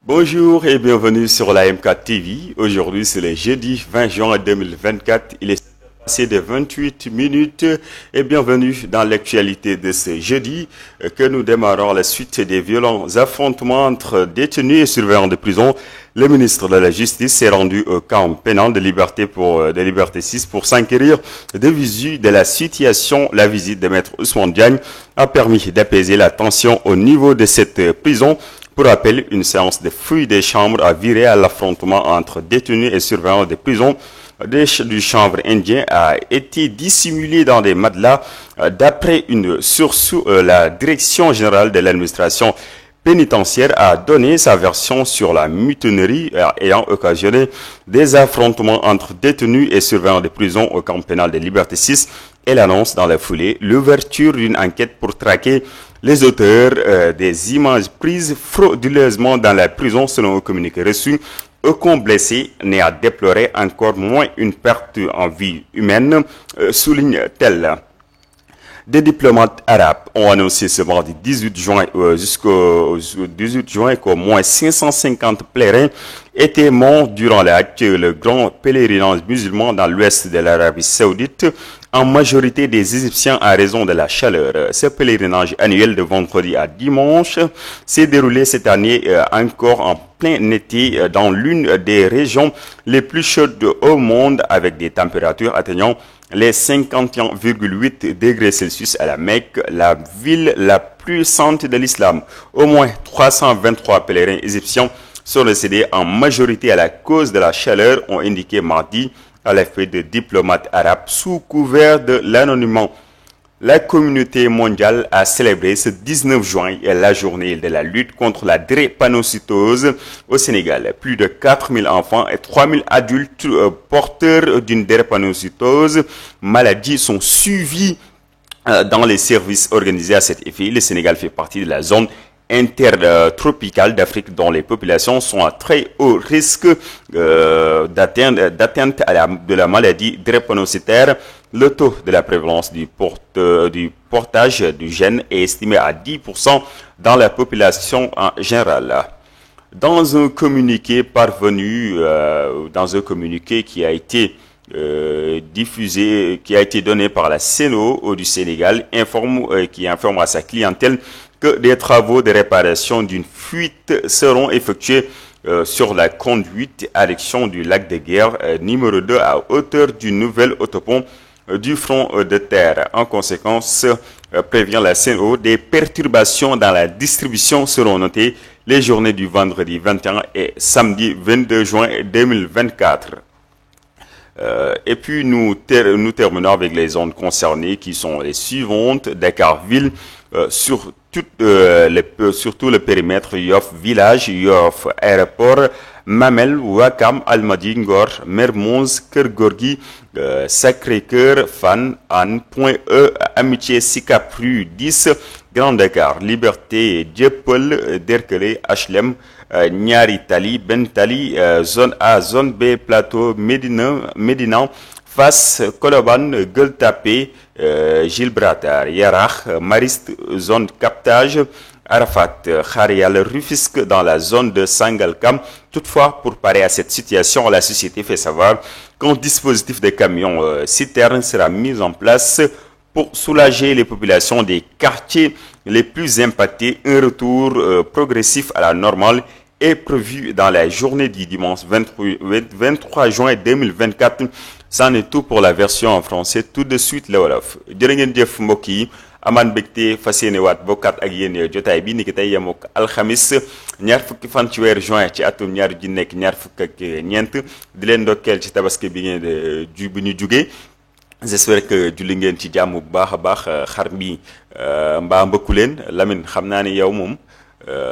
Bonjour et bienvenue sur la M4 TV. Aujourd'hui, c'est le jeudi 20 juin 2024. Il est passé de 28 minutes et bienvenue dans l'actualité de ce jeudi que nous démarrons la suite des violents affrontements entre détenus et surveillants de prison. Le ministre de la Justice s'est rendu au camp pénal de Liberté 6 pour s'enquérir de visu de la situation. La visite de Maître Ousmane Diagne a permis d'apaiser la tension au niveau de cette prison. Pour rappel, une séance de fouilles des chambres a viré à l'affrontement entre détenus et surveillants de prison. Du chanvre indien a été dissimulé dans des matelas. D'après une source, la direction générale de l'administration pénitentiaire a donné sa version sur la mutinerie ayant occasionné des affrontements entre détenus et surveillants de prison au camp pénal de Liberté 6. Elle annonce dans la foulée l'ouverture d'une enquête pour traquer les auteurs des images prises frauduleusement dans la prison selon un communiqué reçu. Aucun blessé n'est à déplorer, encore moins une perte en vie humaine, souligne-t-elle. Des diplomates arabes ont annoncé ce mardi 18 juin jusqu'au 18 juin qu'au moins 550 pèlerins étaient morts durant le grand pèlerinage musulman dans l'ouest de l'Arabie Saoudite, en majorité des Égyptiens à raison de la chaleur. Ce pèlerinage annuel de vendredi à dimanche s'est déroulé cette année encore en plein été dans l'une des régions les plus chaudes au monde, avec des températures atteignant les 51,8 degrés Celsius à la Mecque, la ville la plus sainte de l'islam. Au moins 323 pèlerins égyptiens sont décédés en majorité à la cause de la chaleur, ont indiqué mardi à l'effet de diplomates arabes sous couvert de l'anonymat. La communauté mondiale a célébré ce 19 juin la journée de la lutte contre la drépanocytose au Sénégal. Plus de 4000 enfants et 3000 adultes porteurs d'une drépanocytose maladie sont suivis dans les services organisés à cet effet. Le Sénégal fait partie de la zone intertropicale d'Afrique dont les populations sont à très haut risque d'atteinte de la maladie drépanocytaire. Le taux de la prévalence du portage du gène est estimé à 10% dans la population en général. Dans un communiqué qui a été diffusé, qui a été donné par la CNO du Sénégal, qui informe à sa clientèle que des travaux de réparation d'une fuite seront effectués sur la conduite à l'élection du lac de Guerre numéro 2 à hauteur du nouvel autopont du front de terre. En conséquence, prévient la CNO, des perturbations dans la distribution seront notées les journées du vendredi 21 et samedi 22 juin 2024. Et puis nous terminons avec les zones concernées qui sont les suivantes: Dakar-Ville, sur tout le périmètre Yoff Village, Yoff Aéroport, Mamel, Ouakam, Almadies, Ngor, Mermoz, Keur Gorgui, Sacré-Cœur, Fann, Hann, Point-E, Amitié, Sicap Rue 10, Grand Dakar, Liberté, Dieuppeul, Derklé, HLM, Niary Tally, Ben Tally, zone A, zone B, Plateau, Médina, Fass, Colobane, Gueule Tapée, Gibraltar, Yarakh, Mariste, zone captage, Arafat, Kharial, Rufisque dans la zone de Sangalkam. Toutefois, pour parer à cette situation, la société fait savoir qu'un dispositif de camions citernes sera mis en place pour soulager les populations des quartiers les plus impactés. Un retour progressif à la normale est prévu dans la journée du dimanche 23 juin 2024. C'en est tout pour la version en français. Tout de suite, le wolof. Jërë ngeen jëf mbokk yi, amaan mbégte fas yéene waat bokkaat ak yéen jotaay bi ni ki tey yemook alxamis ñaar fukki fan ci weeru juin ci atum ñaar ji nekk ñaar fukk ak ñeent di leen ndokkeel ci tabaski bi ngeen bi ñu jugee. J'espère que julli ngeen ci jàmm bu baax a baax. Xar mi mbaa mbëkku leen. Lamine, xam naa ne yow moom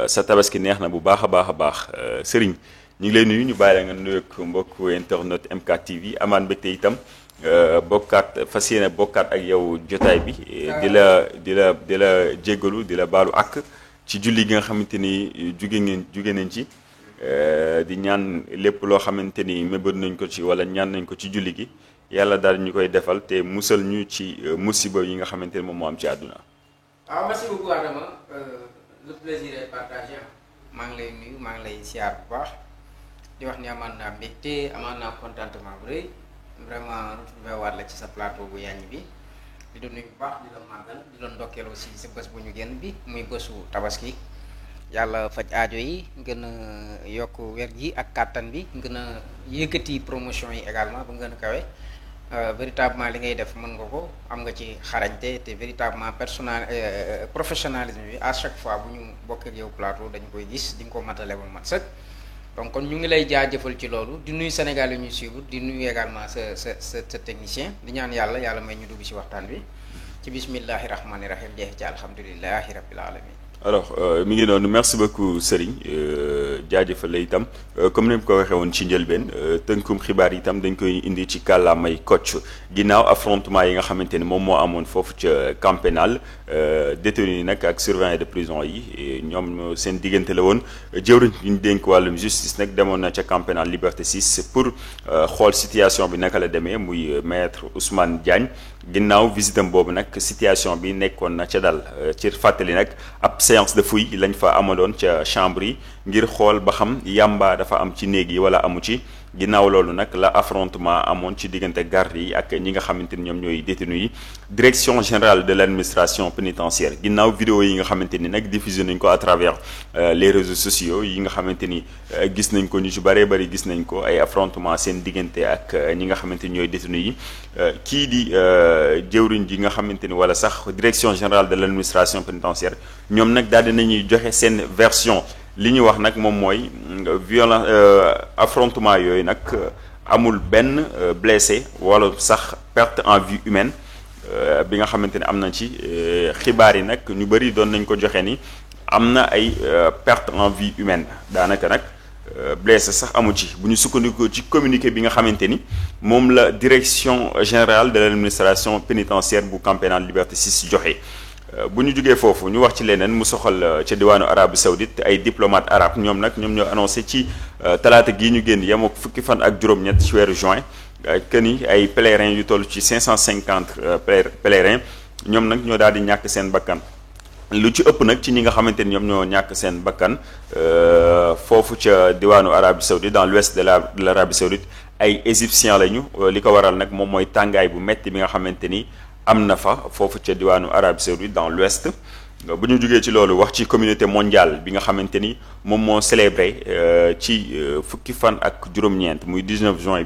sa tabaski neex na bu baax a baax a baax. Serigne, ñu ngi lay nuyu, ñu bàyyi la nga nuyu ak mbokku internet M4 TV. Amaan mbégte itam fas yéene bokkaat ak yow jotaay bi. di la jéggalu, di la baalu ak ci julli gi nga xamante ni jóge nañ ci. Di ñaan lépp loo xamante ni mébét nañ ko ci wala ñaan nañ ko ci julli gi, yàlla daal ñu koy defal te musal ñu ci musiba yi nga xamante ni moom moo am ci àdduna. Merci beaucoup Adama, le plaisir est partagé. maa ngi lay nuyu maa ngi lay siyaar bu baax di wax ni amaan naa mbégte amaan naa contentement bu rëy vraiment retrouvé waat la ci sa plateau bu yàññ bi di doon nuyu bu baax di doon màggal di doon ndokkeel aussi si bés bu ñu génn bi muy bésu tabaski yàlla faj aajo yi gën a yokk wér gi ak kàttan bi gën a yëkkati promotion yi également ba gën a kawe véritablement li ngay def mën nga ko am nga ci xarañte te véritablement professionnalisme bi à chaque fois bu ñu bokk ak yow plateau dañu koy gis di nga ko matale ba mat sëkk donc kon ñu ngi lay jaajëfal ci loolu di nuyu Sénégal yi ñuy suivre di nuyu également sa technicien di ñaan yàlla may ñu dugg ci waxtaan bi ci bismillahi rahmani rahim jeex ci alhamdulillahi rabbil alamin alors mi ngi noonu merci beaucoup Serigne jaajëfal la itam comme ni mu ko waxee woon ci njëlbeen tënkum xibaar yi itam dañ koy indi ci kàllaamay Kocc ginnaaw affrontement yi nga xamante ni moom moo amoon foofu ca camp pénal détenu yi nag ak surveillant de prison yi ñoom seen diggante la woon jëwriñ bi ñu dénk wàllum justice nag demoon na ca camp pénal Liberté 6 pour xool situation bi naka la demee muy maître Ousmane Diagne ginnaaw visitam boobu nag situation bi nekkoon na ca dal ci fàttali nag ab séance de fouille lañ fa amaloon ca chambre yi ngir xool ba xam yàmba dafa am ci néeg yi wala amu ci ginnaaw loolu nag la affrontement amoon ci diggante garde yi ak ñi nga xamante ni ñoom ñooy détenu yi direction générale de l'administration pénitentiaire ginnaaw vidéo yi nga xamante ni nag diffusé nañ ko à travers les réseaux sociaux yi nga xamante ni gis nañ ko ñu ci bëree bëri gis nañ ko ay affrontement seen diggante ak ñi nga xamante ni ñooy détenu yi kii di jëwriñ ji nga xamante ni wala sax direction générale de l'administration pénitentiaire ñoom nag daal dinañuy joxe seen version li ñu wax nag moom mooy violence affrontement yooyu nag amul benn blessé wala sax perte en vie humaine bi nga xamante ne am na ci xibaar yi nag ñu bëri doon nañ ko joxe ni am na ay perte en vie humaine daanaka nag blessé sax amu ci bu ñu sukkandikoo ci communiqué bi nga xamante ni moom la direction générale de l'administration pénitentiaire bu camp pénal Liberté 6 joxe. bu ñu jógee foofu ñu wax ci leneen mu soxal ca diwaanu Arabie Saoudite ay diplomate arabe ñoom ñoo annoncé ci talaata gii ñu génn yem ak fukki fan ak juróom-ñett ci weeru juin que ni ay pèlerins yu toll ci 550 pèlerins ñoom nag ñoo daal di ñàkk seen bakkan lu ci ëpp nag ci ñi nga xamante ni ñoom ñoo ñàkk seen bakkan foofu ca diwaanu Arabie Saoudite dans l'ouest de l'Arabie Saoudite ay égyptiens lañu li ko waral nag moom mooy tàngaay bu metti bi nga xamante ni am na fa foofu ca diwaanu Arabie Saoudite dans l'ouest bu ñu jógee ci loolu wax ci communauté mondiale bi nga xamante ni moom moo célébré ci fukki fan ak juróom-ñeent muy 19 juin